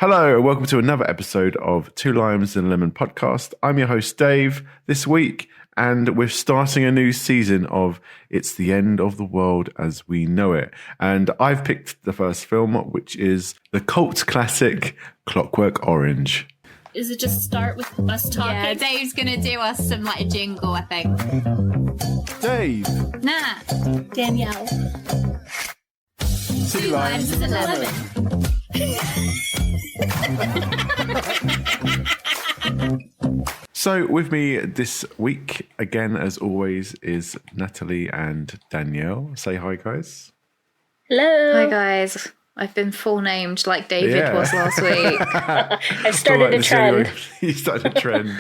Hello, and welcome to another episode of Two Limes and a Lemon podcast. I'm your host, Dave, this week, and we're starting a new season of It's the End of the World as We Know It. And I've picked the first film, which is the cult classic Clockwork Orange. Is it just start with us talking? Yeah, Dave's going to do us some like a jingle, I think. Dave. Nah. Danielle. Two Limes and a Lemon. So with me this week, again, as always, is Natalie and Danielle. Say hi, guys. Hello. Hi, guys. I've been full named like David was last week. I started a trend. You started a trend.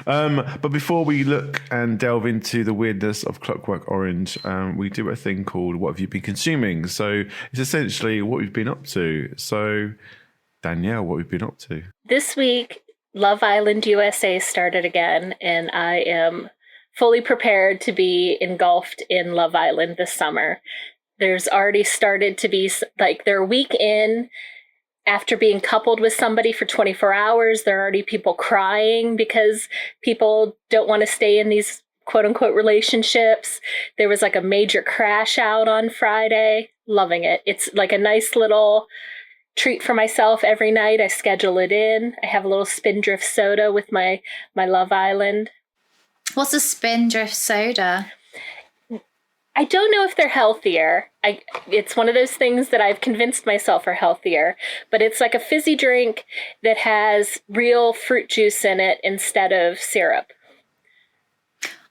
But before we look and delve into the weirdness of Clockwork Orange, we do a thing called What Have You Been Consuming? So it's essentially what we've been up to. So, Danielle, what have you been up to? This week, Love Island USA started again, and I am fully prepared to be engulfed in Love Island this summer. There's already started to be, like, they're a week in after being coupled with somebody for 24 hours. There are already people crying because people don't want to stay in these quote unquote relationships. There was like a major crash out on Friday. Loving it. It's like a nice little treat for myself every night. I schedule it in. I have a little Spindrift soda with my Love Island. What's a Spindrift soda? I don't know if they're healthier. It's one of those things that I've convinced myself are healthier, but it's like a fizzy drink that has real fruit juice in it instead of syrup.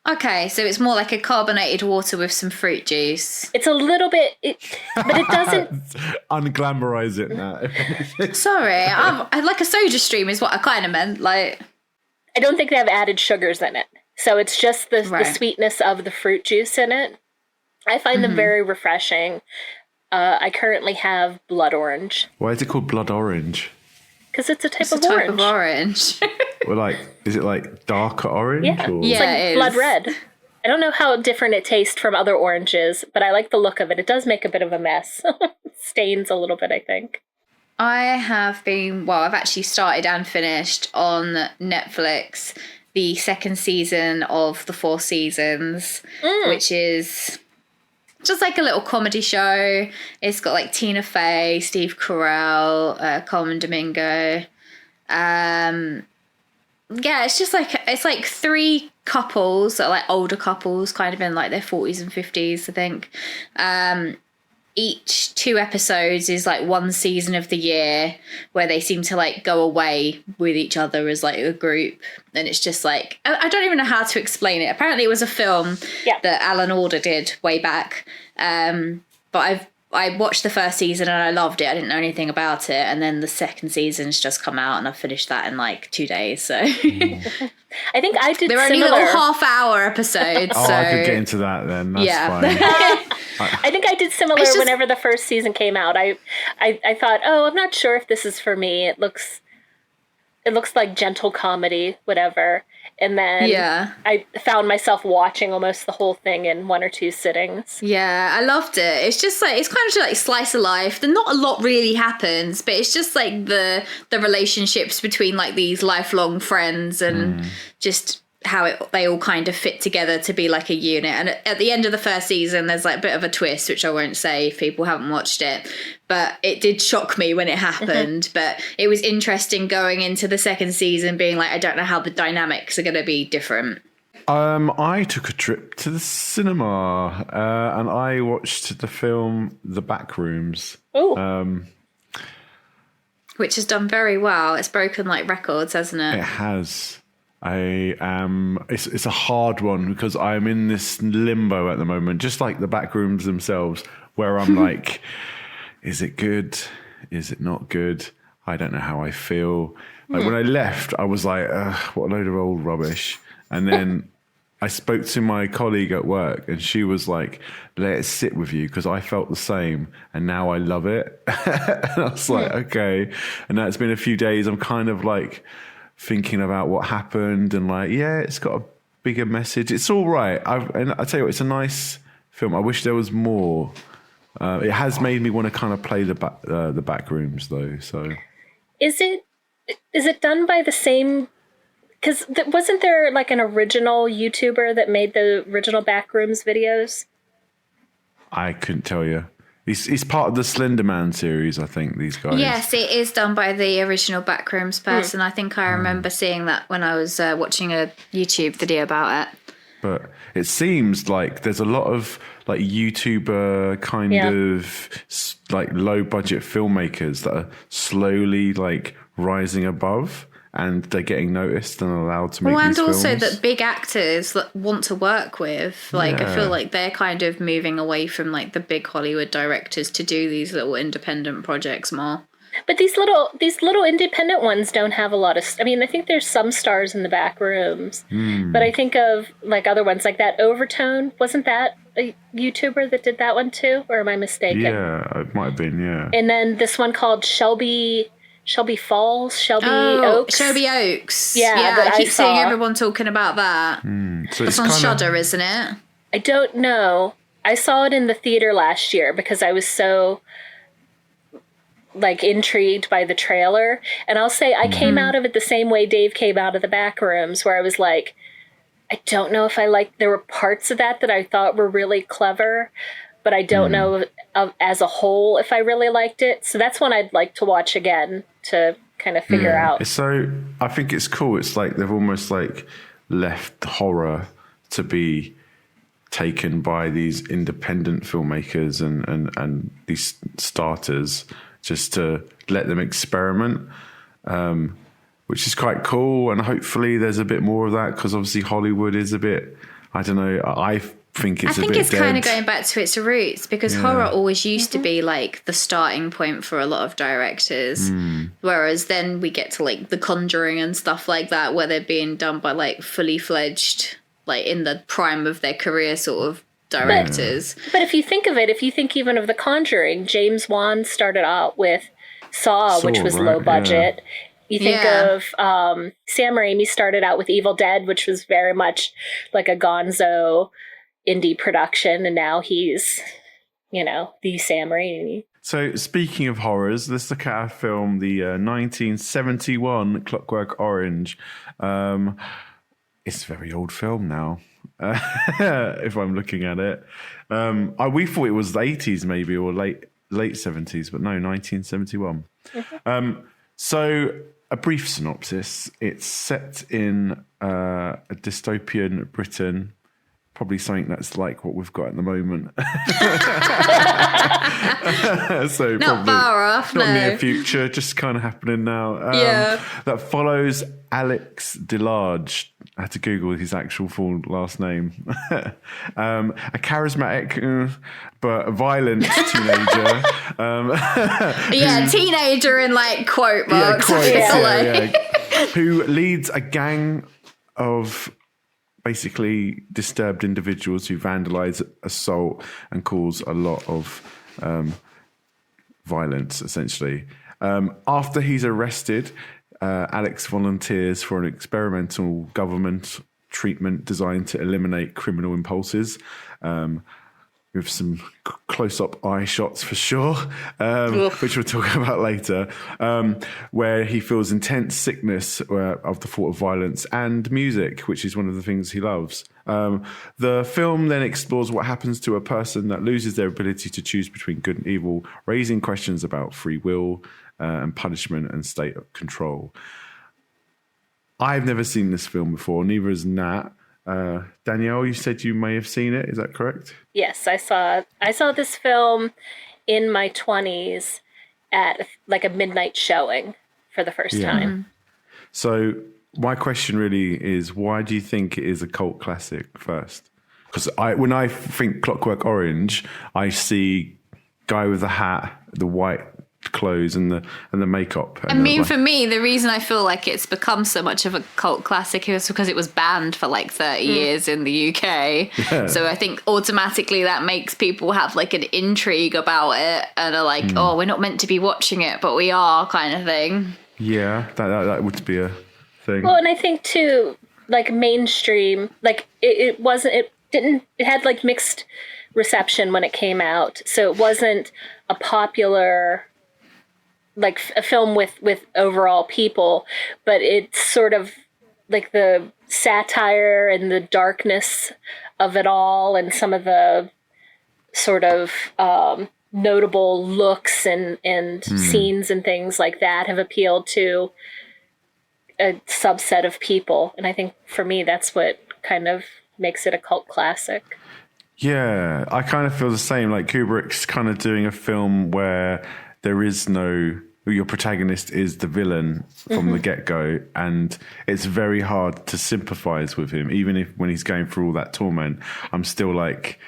Okay, so it's more like a carbonated water with some fruit juice. It's a little bit, but it doesn't... Unglamorize it now. Sorry, I like a soda stream is what I kind of meant. Like, I don't think they have added sugars in it. So it's just the sweetness of the fruit juice in it. I find them very refreshing. I currently have blood orange. Why is it called blood orange? Because it's a type it's of a type orange. of orange. Well, like, is it like darker orange? Yeah, Or? it's like blood red. I don't know how different it tastes from other oranges, but I like the look of it. It does make a bit of a mess. Stains a little bit, I think. I've actually started and finished on Netflix the second season of the 4 seasons, which is just like a little comedy show. It's got like Tina Fey, Steve Carell, Carmen Domingo. It's just like, it's like 3 couples that are like older couples, kind of in like their 40s and 50s, I think. Each 2 episodes is like one season of the year where they seem to like go away with each other as like a group. And it's just like, I don't even know how to explain it. Apparently it was a film that Alan Alda did way back. But I watched the first season and I loved it. I didn't know anything about it. And then the second season's just come out and I've finished that in like 2 days. So I think I did They're similar. only little half-hour episodes. Oh, so I could get into that then. That's fine. I think I did similar whenever the first season came out. I thought, I'm not sure if this is for me. It looks like gentle comedy, whatever. And then I found myself watching almost the whole thing in 1 or 2 sittings. Yeah, I loved it. It's just like, it's kind of like slice of life. Then not a lot really happens, but it's just like the relationships between like these lifelong friends and just how they all kind of fit together to be like a unit. And at the end of the first season, there's like a bit of a twist, which I won't say if people haven't watched it, but it did shock me when it happened. But it was interesting going into the second season being like, I don't know how the dynamics are going to be different. I took a trip to the cinema and I watched the film The Backrooms. Which has done very well. It's broken like records, hasn't it? It has. It's a hard one because I'm in this limbo at the moment, just like The Backrooms themselves, where I'm like, is it good? Is it not good? I don't know how I feel. Like when I left, I was like, what a load of old rubbish. And then I spoke to my colleague at work and she was like, let it sit with you because I felt the same and now I love it. And I was like, okay. And now it's been a few days. I'm kind of like thinking about what happened and like, yeah, it's got a bigger message. It's all right. And I tell you what, it's a nice film. I wish there was more. It has made me want to kind of play the back rooms though. So is it done by the same? Because wasn't there like an original YouTuber that made the original Backrooms videos? I couldn't tell you. He's part of the Slender Man series, I think, these guys. Yes, it is done by the original Backrooms person. I think I remember seeing that when I was watching a YouTube video about it. But it seems like there's a lot of like YouTuber kind of like low budget filmmakers that are slowly like rising above, and they're getting noticed and allowed to make these films. And also that big actors want to work with. Like, I feel like they're kind of moving away from like the big Hollywood directors to do these little independent projects more. But these little independent ones don't have a lot of. I mean, I think there's some stars in the back rooms, but I think of like other ones like that Overtone. Wasn't that a YouTuber that did that one too, or am I mistaken? Yeah, it might have been. Yeah. And then this one called Shelby Oaks. Shelby Oaks. Yeah, I keep seeing everyone talking about that. So it's on Shudder, isn't it? I don't know. I saw it in the theater last year because I was so like intrigued by the trailer. And I'll say I came out of it the same way Dave came out of the Backrooms, where I was like, I don't know if I like. There were parts of that I thought were really clever, but I don't know as a whole if I really liked it. So that's one I'd like to watch again to kind of figure out. So I think it's cool. It's like they've almost like left horror to be taken by these independent filmmakers and these starters, just to let them experiment, which is quite cool. And hopefully there's a bit more of that, because obviously Hollywood is a bit, I don't know, I think it's kind of going back to its roots, because horror always used to be like the starting point for a lot of directors, whereas then we get to like The Conjuring and stuff like that, where they're being done by like fully fledged, like in the prime of their career sort of directors. But if you think of it, if you think even of The Conjuring, James Wan started out with Saw, which was low budget. You think of Sam Raimi started out with Evil Dead, which was very much like a gonzo indie production, and now he's, the Sam Raimi. So speaking of horrors, let's look at our film, the 1971 Clockwork Orange. It's a very old film now, if I'm looking at it. We thought it was the 80s maybe, or late 70s, but no, 1971. So a brief synopsis. It's set in a dystopian Britain, probably something that's like what we've got at the moment. So not far off, not near future, just kind of happening now. That follows Alex DeLarge. I had to Google his actual full last name. A charismatic but violent teenager. Teenager in like quote marks. Who leads a gang of basically disturbed individuals who vandalize, assault, and cause a lot of violence, essentially. After he's arrested, Alex volunteers for an experimental government treatment designed to eliminate criminal impulses, with some close-up eye shots for sure, which we'll talk about later, where he feels intense sickness of the thought of violence and music, which is one of the things he loves. The film then explores what happens to a person that loses their ability to choose between good and evil, raising questions about free will and punishment and state control. I've never seen this film before, neither has Nat. Danielle, you said you may have seen it. Is that correct? Yes, I saw this film in my 20s at like a midnight showing for the first time. So my question really is, why do you think it is a cult classic first? Because when I think Clockwork Orange, I see guy with the hat, the white clothes and the makeup. For me, the reason I feel like it's become so much of a cult classic is because it was banned for like 30 years in the UK. So I think automatically that makes people have like an intrigue about it and are like, oh, we're not meant to be watching it, but we are, kind of thing. Yeah, that would be a thing. Well, and I think too, like mainstream, like it had like mixed reception when it came out. So it wasn't a popular like a film with overall people, but it's sort of like the satire and the darkness of it all, and some of the sort of notable looks and scenes and things like that have appealed to a subset of people. And I think for me, that's what kind of makes it a cult classic. Yeah, I kind of feel the same. Like Kubrick's kind of doing a film where there is no, your protagonist is the villain from the get-go, and it's very hard to sympathize with him, even if when he's going through all that torment. I'm still like,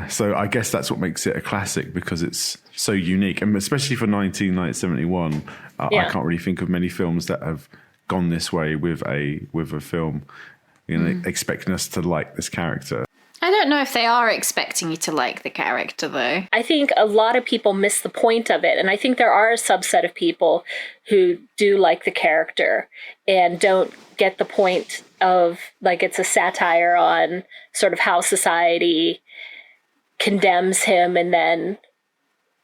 so I guess that's what makes it a classic, because it's so unique, and especially for 1971, I can't really think of many films that have gone this way with a film, you know, expecting us to like this character. I don't know if they are expecting you to like the character, though. I think a lot of people miss the point of it. And I think there are a subset of people who do like the character and don't get the point of, like, it's a satire on sort of how society condemns him and then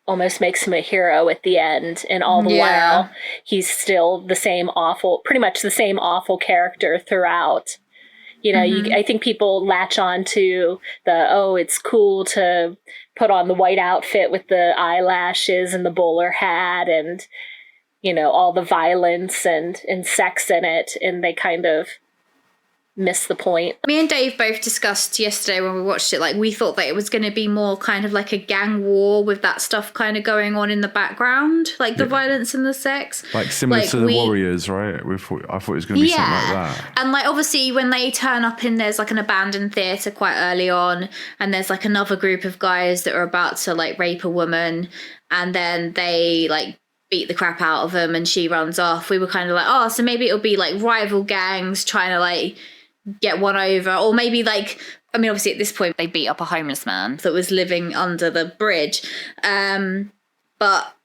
almost makes him a hero at the end. And all the while, he's still the same awful, pretty much the same awful character throughout. You know, I think people latch on to it's cool to put on the white outfit with the eyelashes and the bowler hat and, you know, all the violence and sex in it. And they kind of miss the point. Me and Dave both discussed yesterday when we watched it, like, we thought that it was going to be more kind of like a gang war with that stuff kind of going on in the background, like the violence and the sex. Like similar to the Warriors, right? I thought it was going to be something like that. And like, obviously when they turn up in, there's like an abandoned theatre quite early on, and there's like another group of guys that are about to like rape a woman, and then they like beat the crap out of them and she runs off. We were kind of like, oh, so maybe it'll be like rival gangs trying to like get one over, or maybe like, I mean, obviously at this point they beat up a homeless man that was living under the bridge, but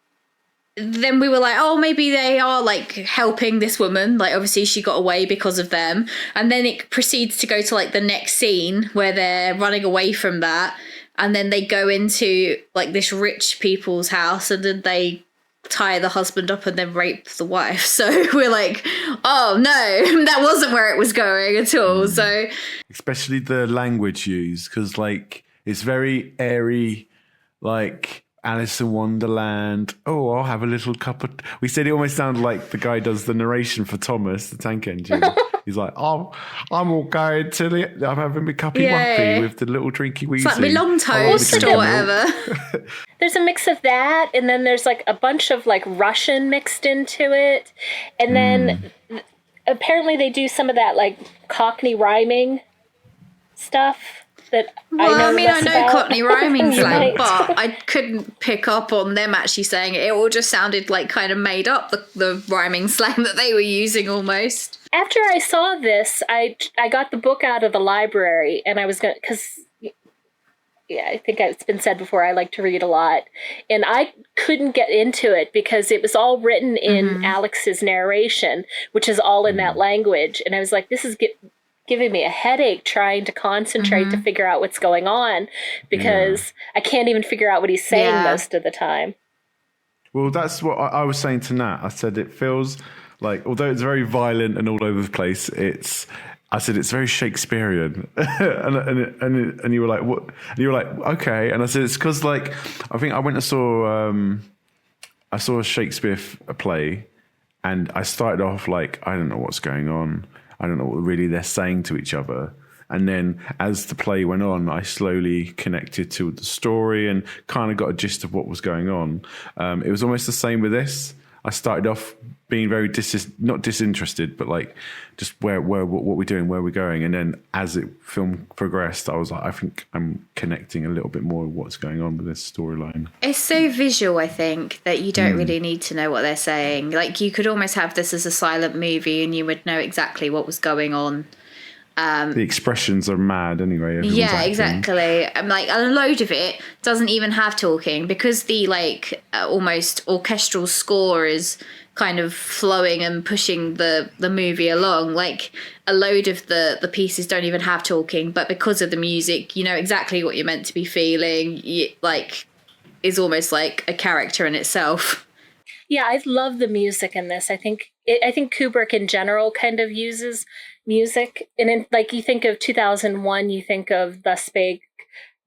then we were like, oh, maybe they are like helping this woman, like obviously she got away because of them. And then it proceeds to go to like the next scene where they're running away from that, and then they go into like this rich people's house, and then they tie the husband up and then rape the wife. So we're like, oh no, that wasn't where it was going at all. So especially the language used, because like it's very airy, like Alice in Wonderland. Oh, I'll have a little cup of... We said it almost sounded like the guy does the narration for Thomas, the Tank Engine. He's like, oh, I'm all going to I'm having my cuppy wuppy with the little drinky weezy. It's like my long toast or whatever. There's a mix of that, and then there's like a bunch of like Russian mixed into it. And then apparently they do some of that like Cockney rhyming stuff that I know Cockney rhyming slang, but I couldn't pick up on them actually saying it. It all just sounded like kind of made up, the rhyming slang that they were using almost. After I saw this, I got the book out of the library, and I was going to, because I think it's been said before, I like to read a lot, and I couldn't get into it because it was all written in Alex's narration, which is all in that language. And I was like, this is giving me a headache trying to concentrate to figure out what's going on, because I can't even figure out what he's saying most of the time. Well, that's what I was saying to Nat. I said it feels like, although it's very violent and all over the place, I said it's very Shakespearean, and you were like, what? And you were like, okay. And I said it's because like I think I went and saw a Shakespeare play, and I started off like, I don't know what's going on. I don't know what really they're saying to each other. And then as the play went on, I slowly connected to the story and kind of got a gist of what was going on. It was almost the same with this. I started off being very not disinterested, but like just what we're doing, where we're going. And then as the film progressed, I was like, I think I'm connecting a little bit more with what's going on with this storyline. It's so visual, I think, that you don't really need to know what they're saying. Like you could almost have this as a silent movie and you would know exactly what was going on. The expressions are mad anyway. Yeah, exactly. Like a load of it doesn't even have talking, because the like almost orchestral score is kind of flowing and pushing the movie along. Like a load of the pieces don't even have talking, but because of the music, you know exactly what you're meant to be feeling. Like is almost like a character in itself. Yeah, I love the music in this. I think Kubrick in general kind of uses music, and in, like you think of 2001, you think of Thus Spake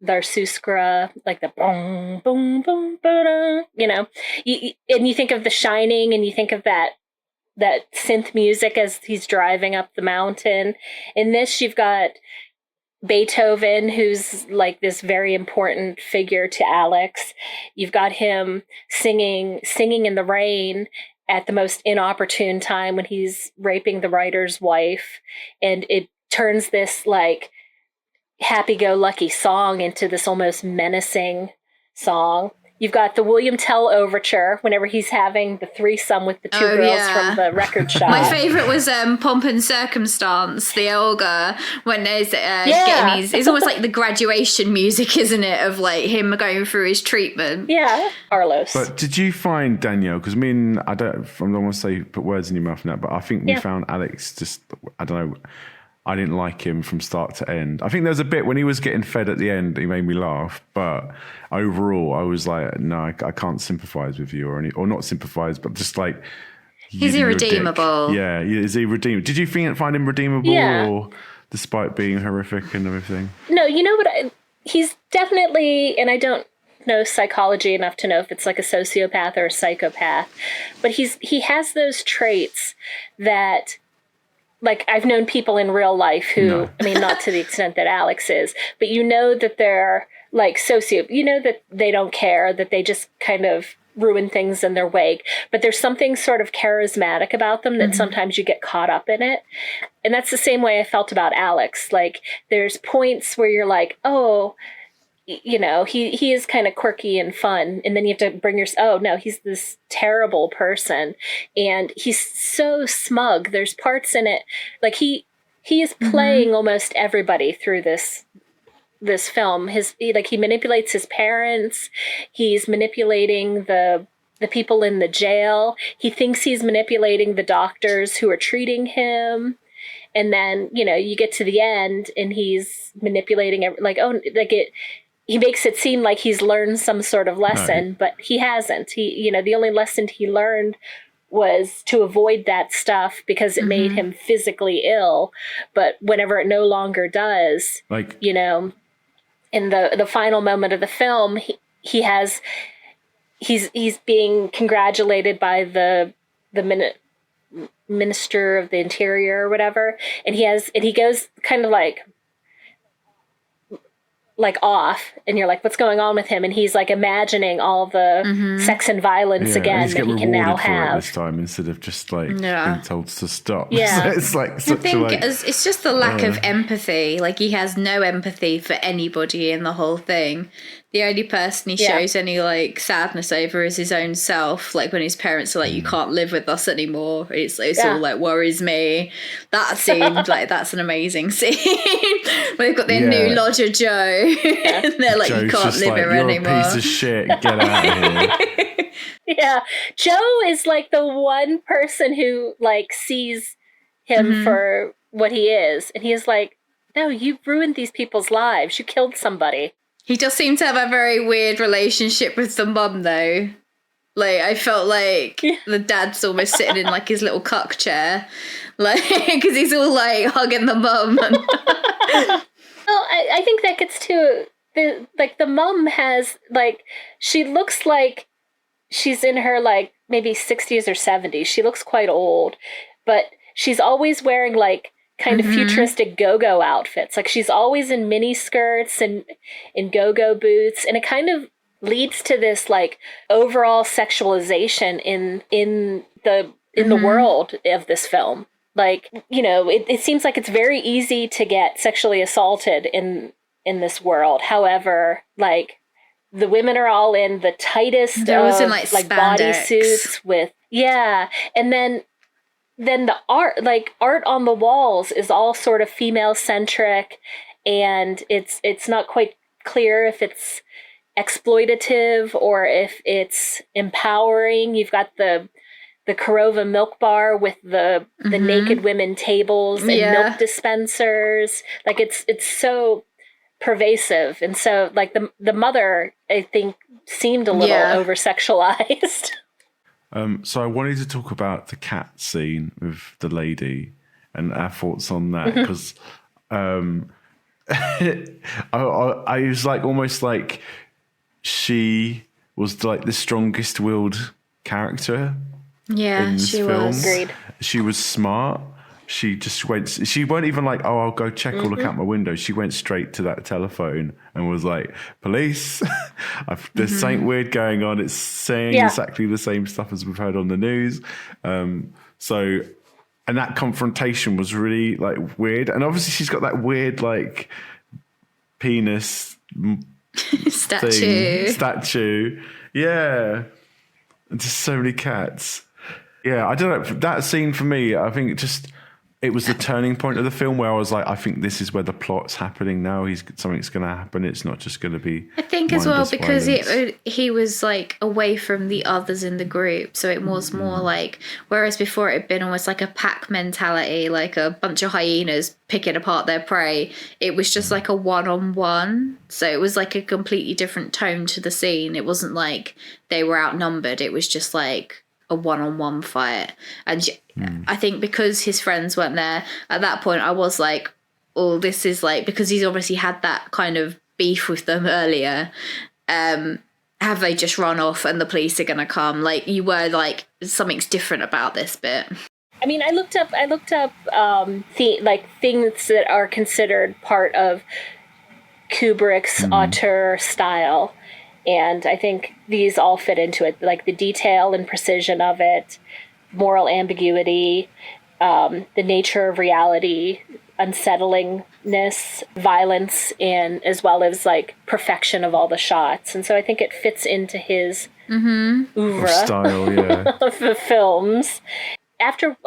Zarathustra, like the boom, boom, boom, ba and you think of The Shining, and you think of that synth music as he's driving up the mountain. In this, you've got Beethoven, who's like this very important figure to Alex. You've got him singing in the rain at the most inopportune time when he's raping the writer's wife, and it turns this like happy-go-lucky song into this almost menacing song. You've got the William Tell overture whenever he's having the threesome with the two girls from the record shop. My favourite was Pomp and Circumstance, the Olga, when there's getting his, it's almost like the graduation music, isn't it, of like him going through his treatment. Yeah, Carlos. But did you find, Danielle, because I don't want to say put words in your mouth now, but I think we found Alex just, I don't know, I didn't like him from start to end. I think there was a bit when he was getting fed at the end, he made me laugh. But overall, I was like, no, I can't sympathise with you or not sympathise, but just like... He's irredeemable. Yeah, is he redeemable? Did you find him redeemable or despite being horrific and everything? No, you know what? He's definitely, and I don't know psychology enough to know if it's like a sociopath or a psychopath, but he has those traits that... Like, I've known people in real life who, I mean, not to the extent that Alex is, but you know that they're like you know that they don't care, that they just kind of ruin things in their wake. But there's something sort of charismatic about them that sometimes you get caught up in it. And that's the same way I felt about Alex. Like, there's points where you're like, oh, you know, he is kind of quirky and fun. And then you have to bring oh no, he's this terrible person. And he's so smug. There's parts in it, like he is playing almost everybody through this film. He manipulates his parents. He's manipulating the people in the jail. He thinks he's manipulating the doctors who are treating him. And then, you know, you get to the end and he's manipulating he makes it seem like he's learned some sort of lesson, but he hasn't. The only lesson he learned was to avoid that stuff because it made him physically ill. But whenever it no longer does, in the final moment of the film, he's being congratulated by the minister of the interior or whatever, and he goes kind of like off, and you're like, what's going on with him? And he's like imagining all the sex and violence again that he can now have this time instead of just like being told to stop. Yeah. So it's like such it's just the lack of empathy. Like, he has no empathy for anybody in the whole thing. The only person he shows any like sadness over is his own self. Like when his parents are like, "You can't live with us anymore." It's all like worries me. That seemed like that's an amazing scene. We've got their new lodger Joe, and they're like, Joe's "You can't live here you're anymore." A piece of shit. Get out of here. Yeah, Joe is like the one person who like sees him for what he is, and he is like, "No, you ruined these people's lives. You killed somebody." He does seem to have a very weird relationship with the mum, though. Like, I felt like the dad's almost sitting in, like, his little cuck chair. Like, because he's all, like, hugging the mum. Well, I think that gets to, the mum has, like, she looks like she's in her, like, maybe 60s or 70s. She looks quite old. But she's always wearing, like, kind of futuristic go-go outfits. Like, she's always in mini skirts and in go-go boots, and it kind of leads to this like overall sexualization in the world of this film. Like, you know, it seems like it's very easy to get sexually assaulted in this world. However, like, the women are all in the tightest Those of in, like bodysuits with and then the art on the walls is all sort of female centric, and it's not quite clear if it's exploitative or if it's empowering. You've got the Korova milk bar with the naked women tables and milk dispensers. Like, it's so pervasive, and so like the mother, I think, seemed a little over sexualized. So I wanted to talk about the cat scene with the lady and our thoughts on that, because I was like, almost like she was like the strongest willed character in this she film. was. Agreed. She was smart. She just went, she weren't even like, oh, I'll go check or look out my window. She went straight to that telephone and was like, police, there's something weird going on. It's saying exactly the same stuff as we've heard on the news. And that confrontation was really like weird. And obviously she's got that weird like penis statue. Yeah. And just so many cats. Yeah, I don't know. That scene for me, I think it was the turning point of the film where I was like, I think this is where the plot's happening now. Something's going to happen. It's not just going to be. I think as well because violence. he was like away from the others in the group, so it was more like. Whereas before it had been almost like a pack mentality, like a bunch of hyenas picking apart their prey. It was just like a one-on-one, so it was like a completely different tone to the scene. It wasn't like they were outnumbered. It was just like a one-on-one fight. And I think because his friends weren't there at that point, I was like, oh, this is like, because he's obviously had that kind of beef with them earlier, have they just run off and the police are gonna come? Like, you were like, something's different about this bit. I mean, I looked up things that are considered part of Kubrick's auteur style. And I think these all fit into it, like the detail and precision of it, moral ambiguity, the nature of reality, unsettlingness, violence, and as well as like perfection of all the shots. And so I think it fits into his oeuvre style, yeah. of the films. After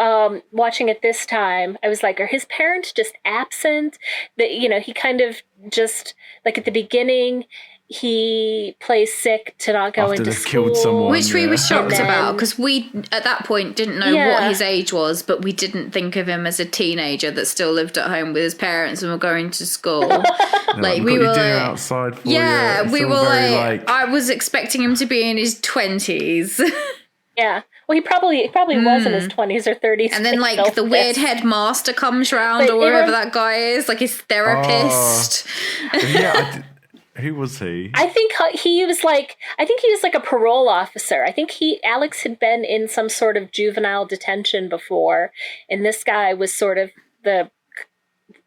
watching it this time, I was like, are his parents just absent? That, you know, he kind of just, like at the beginning, he plays sick to not go into school. Killed someone, Which we were shocked And then- about, because we, at that point, didn't know what his age was, but we didn't think of him as a teenager that still lived at home with his parents and were going to school. Like, we were like... outside for Yeah, you. It's we all were very, like... I was expecting him to be in his 20s. Yeah. Well, he probably was in his 20s or 30s. And then, like, the weird headmaster comes round, or wherever that guy is, like his therapist. Who was he? I think he was like a parole officer. I think Alex had been in some sort of juvenile detention before, and this guy was sort of the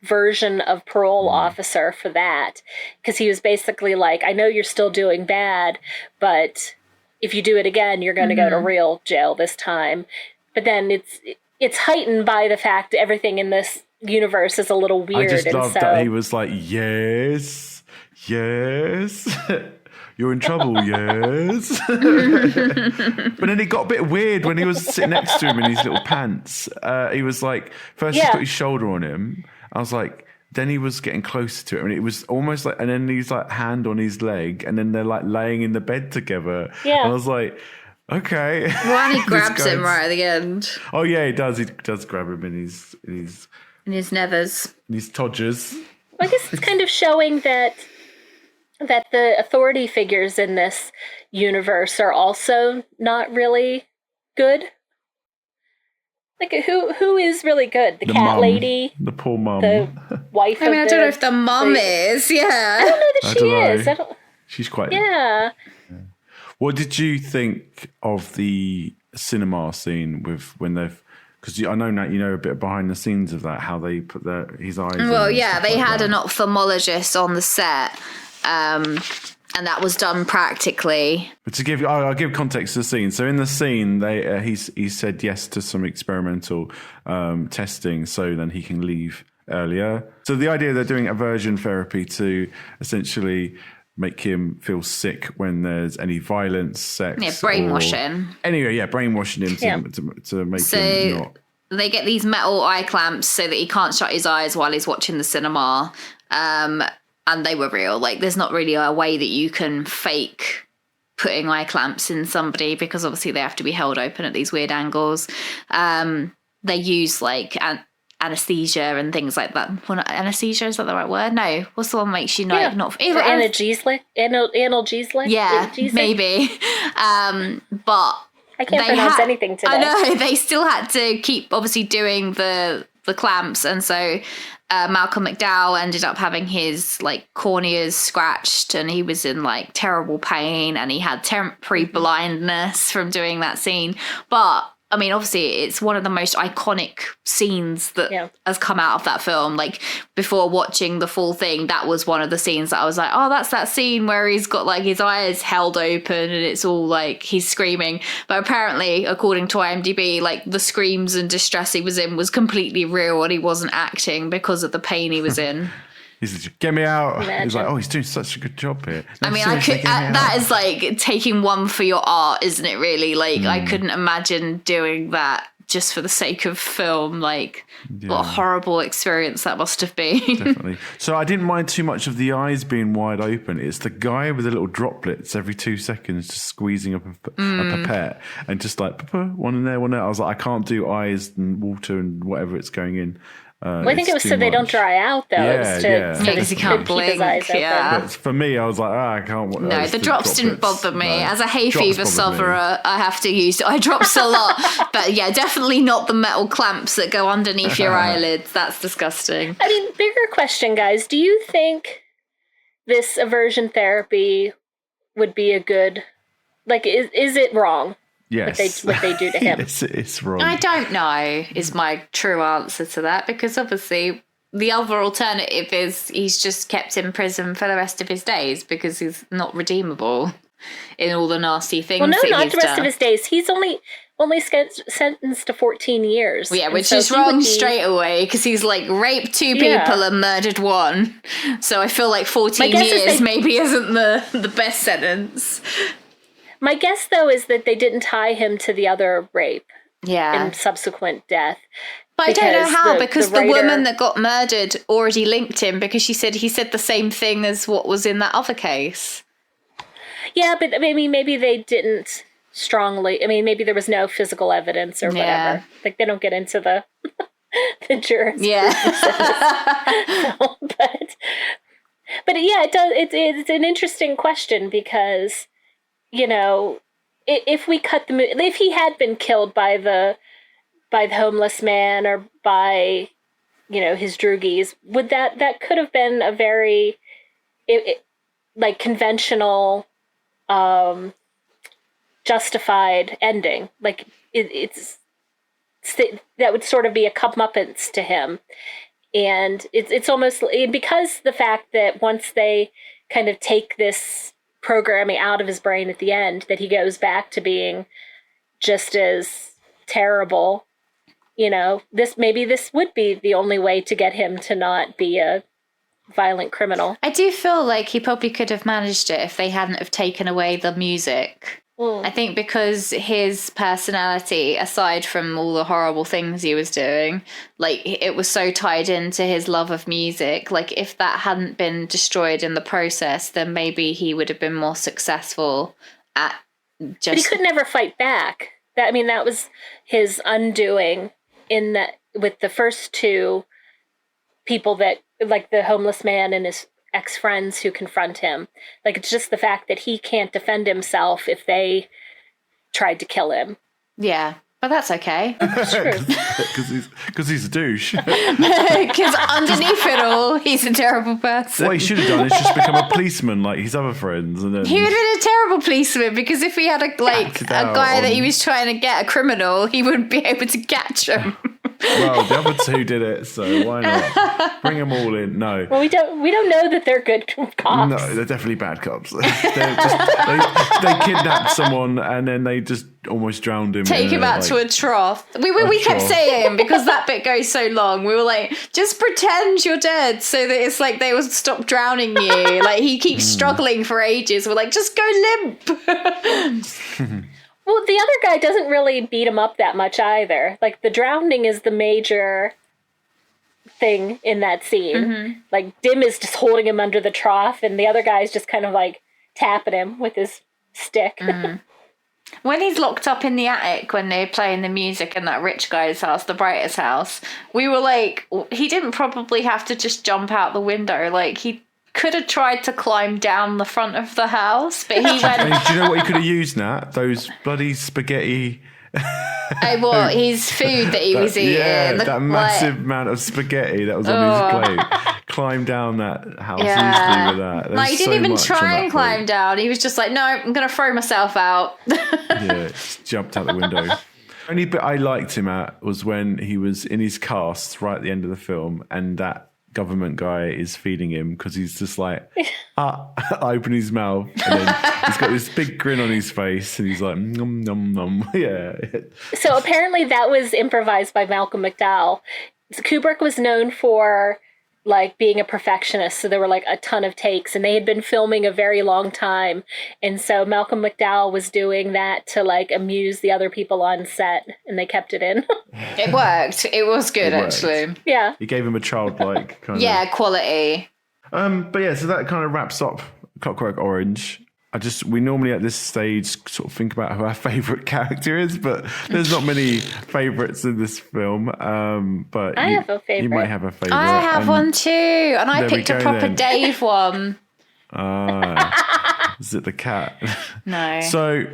version of parole officer for that, because he was basically like, I know you're still doing bad, but if you do it again, you're going to go to real jail this time. But then it's heightened by the fact that everything in this universe is a little weird. I just and loved so, that he was like, yes, you're in trouble, yes. But then it got a bit weird when he was sitting next to him in his little pants. He was like, first he's got his shoulder on him. I was like, then he was getting closer to it, and it was almost like, and then he's like hand on his leg, and then they're like laying in the bed together. Yeah. And I was like, okay. Well, and he grabs him right at the end. Oh yeah, he does. He does grab him in his nethers. In his todgers. I guess it's kind of showing that the authority figures in this universe are also not really good. Like, who is really good? The cat mum, lady? The poor mum. The wife I mean, I don't know if the mum is, yeah. I don't know that she is. She's quite... Yeah. What did you think of the cinema scene with when they've... Because I know, Nat, you know a bit behind the scenes of that, how they put his eyes in. Well, yeah, they had an ophthalmologist on the set, and that was done practically. But to give, I'll give context to the scene. So in the scene, he said yes to some experimental testing, so then he can leave earlier. So the idea they're doing aversion therapy to essentially make him feel sick when there's any violence, sex, brainwashing. Brainwashing him to make him not. They get these metal eye clamps so that he can't shut his eyes while he's watching the cinema. And they were real. Like, there's not really a way that you can fake putting eye clamps in somebody, because obviously they have to be held open at these weird angles. They use like anesthesia and things like that. Well, anesthesia, is that the right word? No. What's the one that makes you not analgesic? Analgesic? Yeah, maybe. But I can't pronounce anything today. I know, they still had to keep obviously doing the clamps, and so Malcolm McDowell ended up having his like corneas scratched, and he was in like terrible pain, and he had temporary blindness from doing that scene. But I mean, obviously, it's one of the most iconic scenes that has come out of that film. Like, before watching the full thing, that was one of the scenes that I was like, oh, that's that scene where he's got, like, his eyes held open and it's all, like, he's screaming. But apparently, according to IMDb, like, the screams and distress he was in was completely real, and he wasn't acting because of the pain he was in. He's like, get me out. Imagine. He's like, oh, he's doing such a good job here. No, I mean, that is like taking one for your art, isn't it, really? Like, I couldn't imagine doing that just for the sake of film. Like, what a horrible experience that must have been. Definitely. So I didn't mind too much of the eyes being wide open. It's the guy with the little droplets every 2 seconds just squeezing up a pipette and just like, one in there, one there. I was like, I can't do eyes and water and whatever it's going in. Well, I think it was so they don't dry out, though. Yeah, because he can't blink. But for me, I was like, I can't. No, the drops didn't bother me. No. As a hay fever sufferer, I have to use eye drops a lot. But yeah, definitely not the metal clamps that go underneath your eyelids. That's disgusting. I mean, bigger question, guys. Do you think this aversion therapy would be a good... Like, is it wrong? Yes. What they do to him. It's wrong. I don't know is my true answer to that, because obviously the other alternative is he's just kept in prison for the rest of his days because he's not redeemable in all the nasty things. Well, no, not the rest of his days. He's only sentenced to 14 years. Yeah, which is wrong straight away, because he's like raped 2 people and murdered 1. So I feel like 14 years maybe isn't the best sentence. My guess, though, is that they didn't tie him to the other rape and subsequent death. But I don't know how, because the woman that got murdered already linked him, because he said the same thing as what was in that other case. Yeah, but I mean, maybe they didn't strongly. I mean, maybe there was no physical evidence or whatever. Like, they don't get into the jurors. Yeah. But yeah, it does. It's an interesting question, because, you know, if we cut if he had been killed by the homeless man or by, you know, his droogies, would that could have been a very like conventional, justified ending. Like it's that would sort of be a comeuppance to him, and it's almost because the fact that once they kind of take this programming out of his brain at the end, that he goes back to being just as terrible. You know, this would be the only way to get him to not be a violent criminal. I do feel like he probably could have managed it if they hadn't have taken away the music. I think because his personality, aside from all the horrible things he was doing, like, it was so tied into his love of music. Like, if that hadn't been destroyed in the process, then maybe he would have been more successful at just... But he could never fight back. That was his undoing, in that with the first 2 people that, like the homeless man and his ex-friends who confront him. Like, it's just the fact that he can't defend himself if they tried to kill him. Yeah, but that's okay. Because he's a douche. Because underneath it all, he's a terrible person. What he should have done is just become a policeman like his other friends. And then... He would have been a terrible policeman, because if he had a guy that he was trying to get, a criminal, he wouldn't be able to catch him. Well, the other 2 did it, so why not? Bring them all in. No. Well, we don't know that they're good cops. No, they're definitely bad cops. They kidnapped someone and then they just almost drowned him. Take him out to a trough. We kept saying, because that bit goes so long, we were like, just pretend you're dead so that it's like they will stop drowning you. Like, he keeps struggling for ages. We're like, just go limp. Well, the other guy doesn't really beat him up that much either. Like, the drowning is the major thing in that scene. Mm-hmm. Like, Dim is just holding him under the trough, and the other guy's just kind of, like, tapping him with his stick. Mm-hmm. When he's locked up in the attic, when they're playing the music in that rich guy's house, the brightest house, we were like, he didn't probably have to just jump out the window. Like, he could have tried to climb down the front of the house, but he went. And do you know what he could have used, Nat? Those bloody spaghetti. What his food that he was eating? Yeah, that massive amount of spaghetti that was on his plate. Climb down that house easily with that. Like, he didn't even try and climb down. He was just like, no, I'm going to throw myself out. Yeah, just jumped out the window. Only bit I liked him at was when he was in his cast right at the end of the film, and that government guy is feeding him because he's just like, open his mouth, and then he's got this big grin on his face, and he's like, nom nom nom. Yeah. So apparently that was improvised by Malcolm McDowell. Kubrick was known for like being a perfectionist, so there were like a ton of takes, and they had been filming a very long time, and so Malcolm McDowell was doing that to like amuse the other people on set, and they kept it in. It worked. It was good, actually. Yeah, He gave him a childlike kind of quality. But yeah, so that kind of wraps up Clockwork Orange. We normally at this stage sort of think about who our favourite character is, but there's not many favourites in this film. But I have a favourite. You might have a favourite. I have one too, and I picked a proper Dave one. Is it the cat? No. So,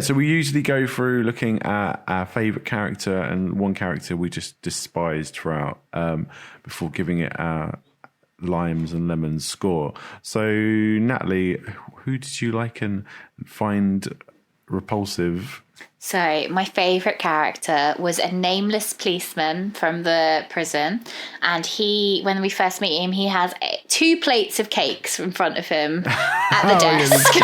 so we usually go through looking at our favourite character and one character we just despised throughout before giving it our limes and lemons score. So, Natalie, who did you like and find repulsive? So my favourite character was a nameless policeman from the prison, and when we first meet him, he has 2 plates of cakes in front of him at the desk.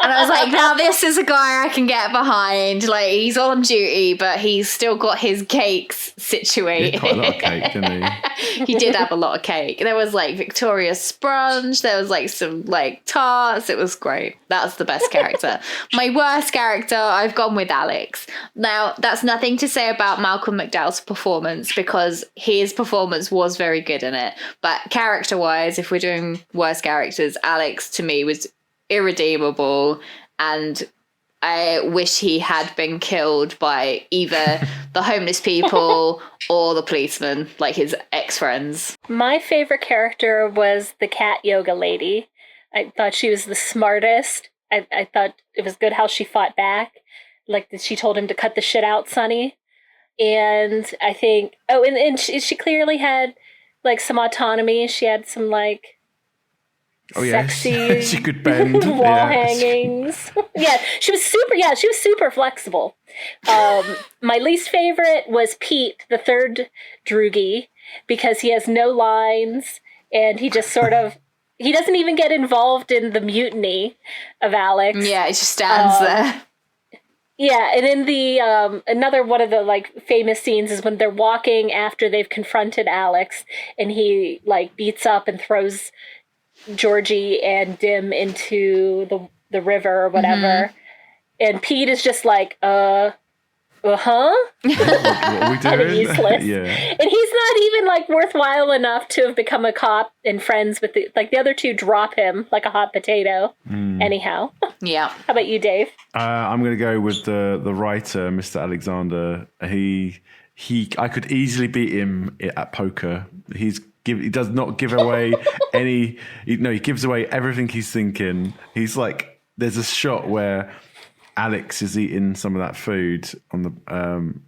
And I was like, now this is a guy I can get behind. Like, he's on duty, but he's still got his cakes situated. He had quite a lot of cake, didn't he? He did have a lot of cake. There was like Victoria Sponge. There was like some like tarts. It was great. That's the best character. My worst character, I've gone with Alex. Now, that's nothing to say about Malcolm McDowell's performance, because his performance was very good in it. But character-wise, if we're doing worst characters, Alex to me was irredeemable, and I wish he had been killed by either the homeless people or the policeman, like his ex-friends. My favorite character was the cat yoga lady. I thought she was the smartest. I thought it was good how she fought back. Like, she told him to cut the shit out, Sonny. And I think, and she clearly had like some autonomy. She had some like sexy she could bend wall hangings. She was super flexible. My least favorite was Pete, the third Droogie, because he has no lines, and he just sort of he doesn't even get involved in the mutiny of Alex. Yeah, it just stands there. Yeah, and in the another one of the like famous scenes is when they're walking after they've confronted Alex, and he like beats up and throws Georgie and Dim into the river or whatever. And Pete is just like, what are we doing? Useless. Yeah. And he's not even like worthwhile enough to have become a cop and friends with the other two drop him like a hot potato. Anyhow. Yeah. How about you, Dave? I'm going to go with the writer, Mr. Alexander. I could easily beat him at poker. He does not give away any. He gives away everything he's thinking. He's like, there's a shot where Alex is eating some of that food on the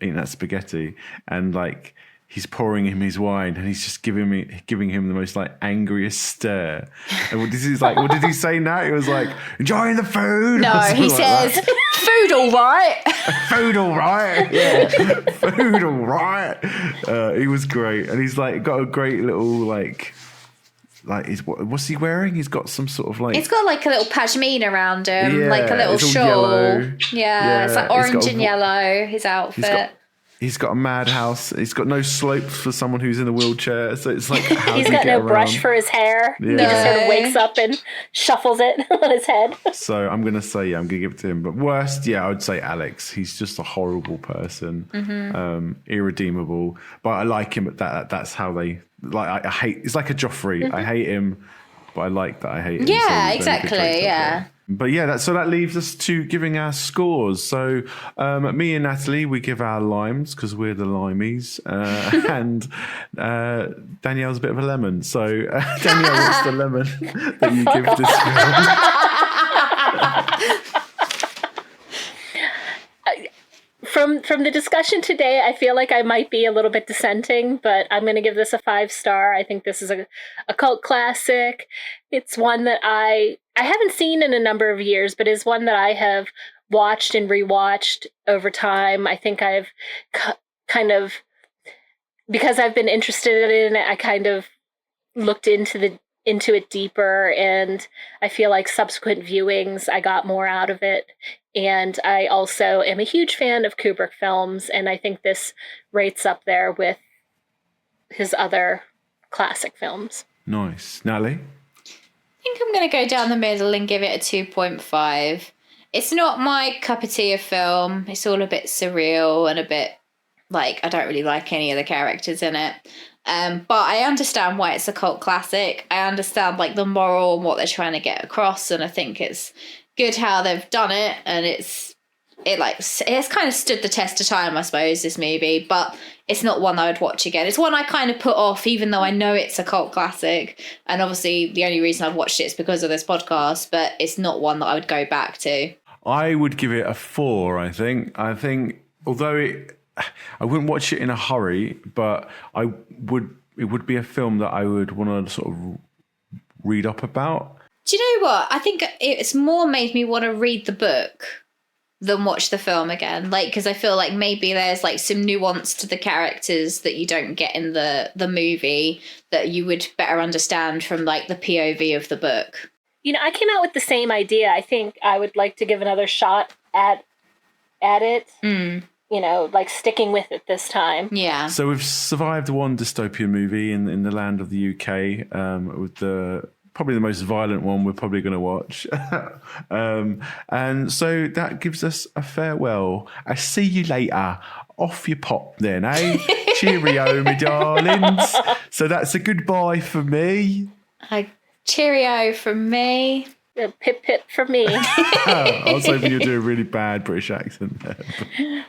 eating that spaghetti, and like he's pouring him his wine, and he's just giving him the most like angriest stare. And what did he say now? He was like, enjoying the food. No, he says, food all right. Food all right. Yeah, food all right. He was great, and he's like got a great little what's he wearing? He's got some sort of like... He's got like a little pashmina around him, like a little shawl. Yellow. Yeah, it's like orange and yellow, his outfit. He's got a madhouse. He's got no slopes for someone who's in a wheelchair. So it's like, he's got no brush for his hair. Yeah. He just sort of wakes up and shuffles it on his head. So I'm going to say, I'm going to give it to him. But worst, I would say Alex. He's just a horrible person. Irredeemable. But I like him. That's how they... Like, I hate... It's like a Joffrey. I hate him but I like that I hate it. Yeah, exactly. Yeah. But yeah, so that leaves us to giving our scores. So me and Natalie, we give our limes because we're the limeys, and Danielle's a bit of a lemon. So Danielle, what's the lemon that you give this film? From the discussion today, I feel like I might be a little bit dissenting, but I'm going to give this a 5-star. I think this is a cult classic. It's one that I haven't seen in a number of years, but is one that I have watched and rewatched over time. I think I've kind of, because I've been interested in it, I kind of looked into it deeper, and I feel like subsequent viewings, I got more out of it. And I also am a huge fan of Kubrick films, and I think this rates up there with his other classic films. Nice. Natalie? I think I'm going to go down the middle and give it a 2.5. It's not my cup of tea of film. It's all a bit surreal and a bit like, I don't really like any of the characters in it. But I understand why it's a cult classic. I understand like the moral and what they're trying to get across, and I think it's good how they've done it, and it's kind of stood the test of time, I suppose, this movie, but it's not one I would watch again. It's one I kind of put off, even though I know it's a cult classic, and obviously the only reason I've watched it is because of this podcast, but it's not one that I would go back to. I would give it a 4, I think. I think, although I wouldn't watch it in a hurry, but it would be a film that I would want to sort of read up about. Do you know what? I think it's more made me want to read the book than watch the film again. Like, because I feel like maybe there's like some nuance to the characters that you don't get in the movie that you would better understand from like the POV of the book. You know, I came out with the same idea. I think I would like to give another shot at it. You know, like sticking with it this time. Yeah. So we've survived one dystopian movie in the land of the UK with probably the most violent one we're probably going to watch. And so that gives us a farewell. I see you later. Off you pop then, eh? Cheerio, my darlings. So that's a goodbye for me. Cheerio from me. Pip pip from me. I was hoping you'd do a really bad British accent there.